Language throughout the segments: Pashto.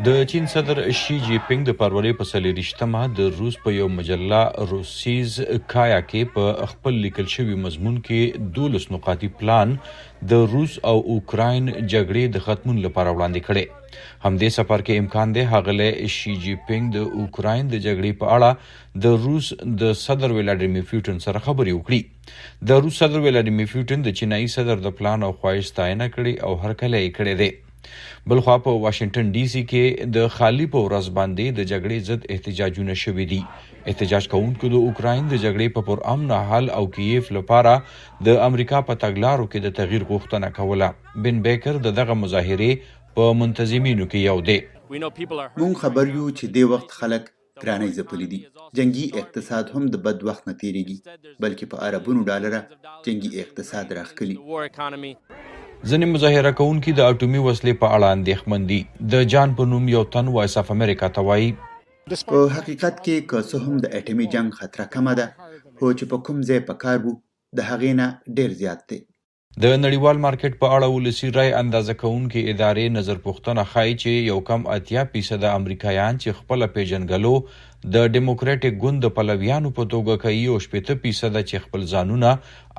د چین صدر شي جی پینګ د فروری په 24مه د روس په یو مجله روسیز ښکاره کې په خپل لیکل شوي مضمون کې 12 نقاطي پلان د روس او اوکراین جګړې د ختمون لپاره وړاندې کړي. همدې سفر کې امکان دی ښاغلی شي جی پینګ د اوکراین د جګړې په اړه د روس د صدر ولادیمیر پوتین سره خبرې وکړي. د روس صدر ولادیمیر پوتین د چینایي صدر د پلان او خواهش ستاینه کړې او هرکلی یې کړی دی. بلخوا په واشنگټن ډي سي کې د خالی په ورځ باندې د جګړې ضد احتجاجونه شوي دي. احتجاج کوونکو د اوکراین د جګړې په پرامن حل او کیف لپاره د امریکا په تګلارو کې د تغییر غوښتنه کوله. بن بیکر دغه مظاهرې په منتظمینو کې یو دی. مونږ خبر یو چې د وخت خلک ګرانۍ ځپلي دي. جنگي اقتصاد هم د بد وخت نه تیریږي، بلکې په اربونو ډالره جنگي اقتصاد راښکلي. ځینې مظاهره کوونکي د اټومي وسلې په اړه اندېښمن دي. د جان په نوم یو تن وایس اف امریکا ته وایي په حقیقت کې که څه هم د اټومي جنګ خطره کمه ده، خو چې په کوم ځای په کار وو د هغې نه ډېر زیات دی. د نړیوال مارکیټ په اړه ولسي رای اندازه کوونکې ادارې نظر پوښتنه ښایي چې یو کم 80% امریکایان چې خپله پیژنګلو د ډیموکرېټک ګوند د پلویانو په توګه کوي او 80% چې خپل ځانونه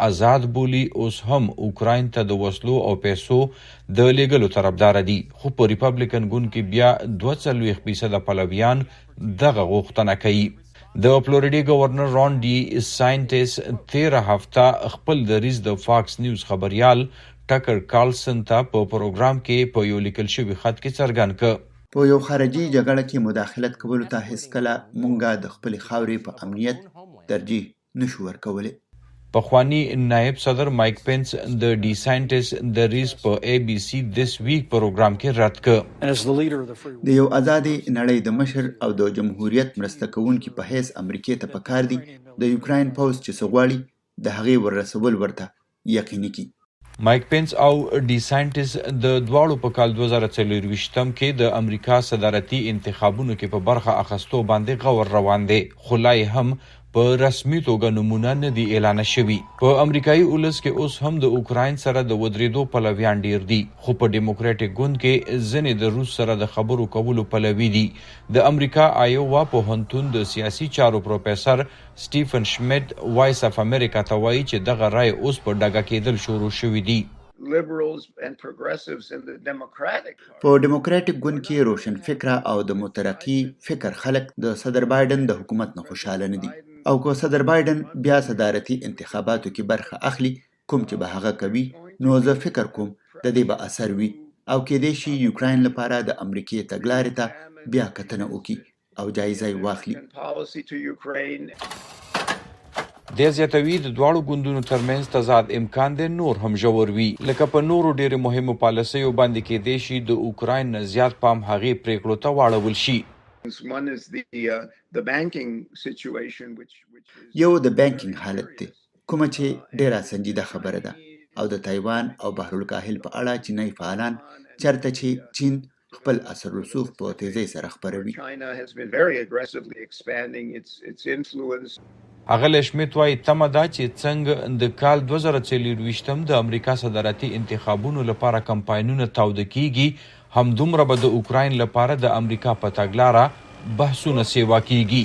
آزاد بولي اوس هم اوکراین ته د وسلو او پیسو د لیږلو طرفداره دي. خو په ریپبلیکن ګوند کې بیا 42% پلویان دغه غوښتنه کوي. د فلوریډا گورنر ران ډي ساینټس 13 هفته خپل دریځ د فاکس نیوز خبریال ټکر کارلسن ته په پروګرام کې په یو لیکل شوي خط کې څرګند کړ. په یو خارجي جګړه کې مداخلت کولو ته هیڅکله مونږه د خپلې خاورې په امنیت ترجیح نشو ورکولی. پخوانی نائب صدر مایک پینس د ډي ساینټس دریځ په اي بي سي دس ویک پروګرام کې رد کړ. د یو ازادې نړۍ د مشر او د جمهوریت مرسته کوونکي په حیث امریکې ته پکار دي د یوکراین پوځ چې څه غواړي د هغې وررسول ورته یقیني کړي. مایک پینس او ډي ساینټس د دواړو په کال 2024 کې د امریکا صدارتي انتخابونو کې په برخه اخیستو باندې غور روان دي، خو لا هم په رسمي توګه نمونه نه دي اعلان شوي. په امریکایي اولس کې اوس هم د اوکراین سره د ودرېدو پلویان ډیر دي، خو په ډیموکرېټک ګوند کې ځینې د روس سره د خبرو کولو پلوي دي. د امریکا آیووا پوهنتون د سیاسي چارو پروفیسر سټیفن شمیت وایس اف امریکا ته وایي چې دغه رای اوس په ډاګه کیدل شروع شوي دي. په ډیموکرېټک ګوند کې روشن فکره او د مترقي فکر خلک د صدر بایدن د حکومت نه خوشحاله نه دي، او که صدر بایدن بیا صدارتي انتخاباتو کې برخه اخلي کوم چې به هغه کوي، نو زه فکر کوم د دې به اثر وي او کېدای شي یوکراین لپاره د امریکې تګلارې ته بیا کتنه وکړي او جایزه یې واخلي. د زیاتوي د دواړو ګوندونو ترمنځ تضاد امکان دی نور هم ژور وي، لکه په نورو ډېرو مهمو پالیسیو باندې کېدای شي د اوکراین نه زیات پام هغې پریکړو ته واړول شي. یو د بانکینګ حالت دی، کومه چې ډیره سنجیده خبره ده، او د تایوان او بحرالکاهل په اړه چینایي فعالان چرته چې چین خپل اثر رسوخ په تیزۍ سره خپروي. اغلی شمیت وایي تمه ده چې څنګه د کال 2024 د امریکا صدارتي انتخابونو لپاره کمپاینونه تاوده کیږي، همدومره به د اوکراین لپاره د امریکا په تګلاره بحثونه سیوا کیږي.